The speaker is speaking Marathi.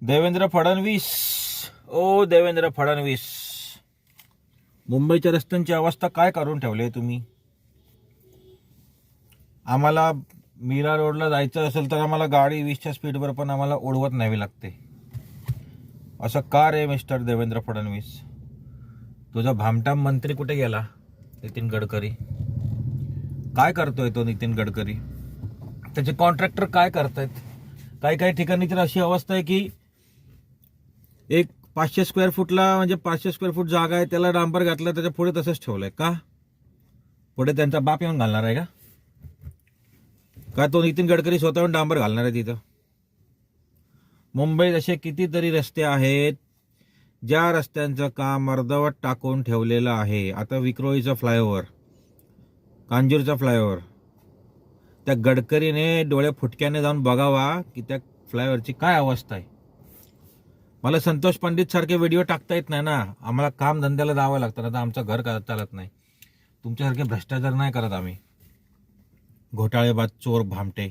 देवेंद्र फडणवीस, ओ देवेंद्र फडणवीस, मुंबईच्या रस्त्यांची अवस्था काय करून ठेवली आहे तुम्ही? आम्हाला मीरा रोडला जायचं असेल तर आम्हाला गाडी 20च्या स्पीडवर पण आम्हाला ओढवत न्यावी लागते. असं का रे मिस्टर देवेंद्र फडणवीस? तुझा भामटा मंत्री कुठे गेला? नितीन गडकरी काय करतोय तो? नितीन गडकरी त्याचे कॉन्ट्रॅक्टर काय करतायत? काही काही ठिकाणी तर अशी अवस्था आहे की एक 500 स्क्वेअर फूटला म्हणजे 500 स्क्वेअर फूट जागा आहे, त्याला डांबर घातलं, त्याच्या पुढे तसंच ठेवलंय. का? पुढे त्यांचा बाप येऊन घालणार आहे का? का तो नितीन गडकरी स्वतःहून डांबर घालणार आहे तिथं? मुंबईत असे कितीतरी रस्ते आहेत ज्या रस्त्यांचं काम अर्धवट टाकून ठेवलेलं आहे. आता विक्रोळीचा फ्लायओव्हर, कांजूरचा फ्लायओव्हर, त्या गडकरीने डोळे फुटक्याने जाऊन बघावा की त्या फ्लायओव्हरची काय अवस्था आहे. मला संतोष पंडित सारखे व्हिडिओ टाकता येत नाही ना. आम्हाला काम धंद्याला जावं लागतं ना, तर आमचं घर चालत नाही. तुमच्यासारखे भ्रष्टाचार नाही करत आम्ही, घोटाळेबाज चोर भामटे.